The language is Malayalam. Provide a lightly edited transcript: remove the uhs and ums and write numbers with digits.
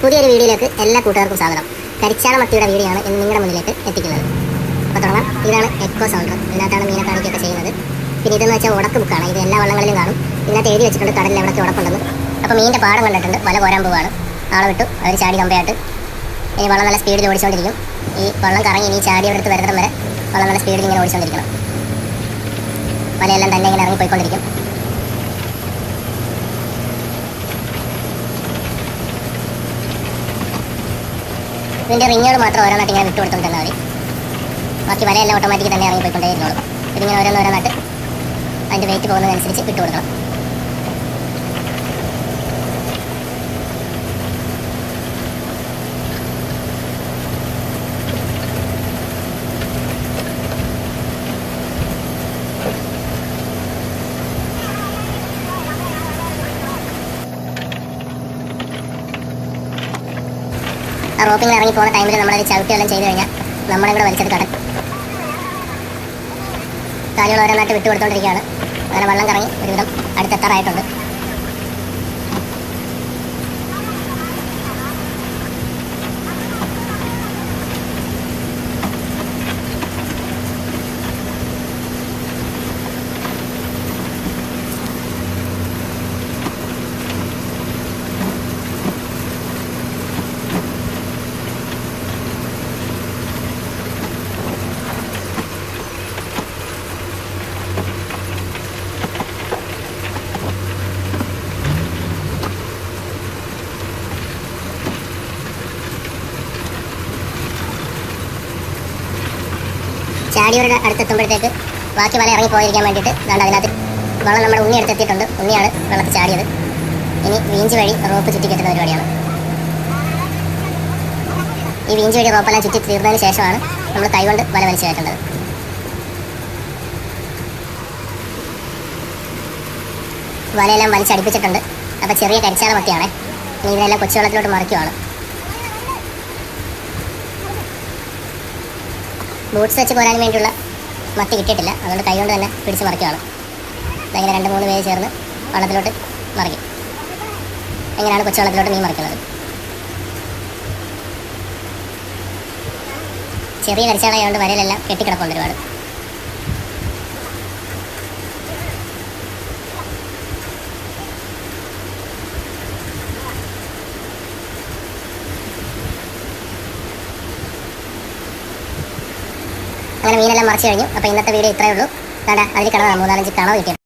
പുതിയൊരു വീഡിയോയിലേക്ക് എല്ലാ കൂട്ടുകാർക്കും സ്വാഗതം. കരിച്ചാള മത്തിയുടെ വീഡിയോ ആണ് ഇന്ന് നിങ്ങളുടെ മുന്നിലേക്ക് എത്തിക്കുന്നത്. അപ്പോൾ തുടങ്ങാം. ഇതാണ് എക്കോ സൗണ്ടർ. ഇതിനകത്താണ് മീനെ കാണിക്കുകയൊക്കെ ചെയ്യുന്നത്. പിന്നെ ഇതെന്ന് വെച്ചാൽ ഉടക്ക് ബുക്കാണ്. ഇത് എല്ലാ വള്ളങ്ങളിലും കാണും. ഇതിനകത്ത് എഴുതി വെച്ചിട്ടുണ്ട് കടലിൽ എവിടെയൊക്കെ ഉടക്കുണ്ടെന്ന്. അപ്പോൾ മീനിൻ്റെ പാടം കണ്ടിട്ടുണ്ട്. വല കോരാൻ പോവുകയാണ്. ആളെ വിട്ടു. അവർ ചാടി കമ്പയായിട്ട് ഇനി വള്ളം നല്ല സ്പീഡിൽ ഓടിച്ചുകൊണ്ടിരിക്കും. ഈ വള്ളം കറങ്ങി ഇനി ചാടി അടുത്ത് വരുന്നിടം വരെ വള്ളം നല്ല സ്പീഡിൽ ഇങ്ങനെ ഓടിച്ചുകൊണ്ടിരിക്കണം. വലയെല്ലാം തന്നെ ഇങ്ങനെ ഇറങ്ങി പോയിക്കൊണ്ടിരിക്കും. ഇതിൻ്റെ റിങ്ങുകൾ മാത്രം ഓരോന്നായിട്ട് ഇങ്ങനെ വിട്ടു കൊടുത്തുകൊണ്ടിരുന്നാൽ മതി. ബാക്കി വലയെല്ലാം ഓട്ടോമാറ്റിക് തന്നെ ഇറങ്ങി പോയിക്കൊണ്ടേയിരുന്നോളും. ഇതിങ്ങനെ ഓരോന്നായിട്ട് അതിൻ്റെ വെയിറ്റ് പോകുന്നതനുസരിച്ച് വിട്ടു കൊടുക്കണം. ആ റോപ്പിങ്ങിൽ ഇറങ്ങി പോകുന്ന ടൈമിൽ നമ്മളത് ചവിട്ടിയെല്ലാം ചെയ്ത് കഴിഞ്ഞാൽ നമ്മളെ കൂടെ വലിച്ചത് കടൽ. കാലുകൾ ഓരോന്നായിട്ട് വിട്ടു കൊടുത്തോണ്ടിരിക്കുകയാണ്. അങ്ങനെ വള്ളം കറങ്ങി ഒരുവിധം അടുത്തെത്താറായിട്ടുണ്ട്. ചാടിയവരുടെ അടുത്തെത്തുമ്പോഴത്തേക്ക് ബാക്കി വല ഇറങ്ങി പോയിരിക്കാൻ വേണ്ടിയിട്ട് അതുകൊണ്ട് അതിനകത്ത് വള്ളം നമ്മുടെ ഉണ്ണി അടുത്തെത്തിയിട്ടുണ്ട്. ഉണ്ണിയാണ് വെള്ളത്തിൽ ചാടിയത്. ഇനി വീഞ്ചി വഴി റോപ്പ് ചുറ്റി കെട്ടുന്ന പരിപാടിയാണ്. ഈ വീഞ്ചി വഴി റോപ്പെല്ലാം ചുറ്റി തീർന്നതിന് ശേഷമാണ് നമ്മൾ കൈകൊണ്ട് വല വലിച്ചു കയറ്റേണ്ടത്. വലയെല്ലാം വലിച്ചടിപ്പിച്ചിട്ടുണ്ട്. അപ്പോൾ ചെറിയ കരിച്ചാള മത്തിയാണേ. ഇനി ഇതിനെല്ലാം കൊച്ചുവെള്ളത്തിലോട്ട് മറിക്കുവാണ്. ബൂട്ട്സ് വെച്ച് കോരാൻ വേണ്ടിയുള്ള മത്തി കിട്ടിയിട്ടില്ല. അതുകൊണ്ട് കൈകൊണ്ട് തന്നെ പിടിച്ച് മറിക്കുകയാണ്. അങ്ങനെ 2-3 പേര് ചേർന്ന് വള്ളത്തിലോട്ട് മറിക്കും. എങ്ങനെയാണ് കൊച്ചുവെള്ളത്തിലോട്ട് മീൻ മറിക്കുന്നത്. ചെറിയ കരിച്ചാളായതുകൊണ്ട് വരയിലെല്ലാം കെട്ടിക്കിടപ്പുണ്ട് ഒരുപാട്. അങ്ങനെ മീനെല്ലാം മറിച്ച് കഴിഞ്ഞു. അപ്പോൾ ഇന്നത്തെ വീഡിയോ ഇത്രയേ ഉള്ളൂ. അതിൽ കിടന്നതാണ് 3-4 കണവ് കിട്ടിയത്.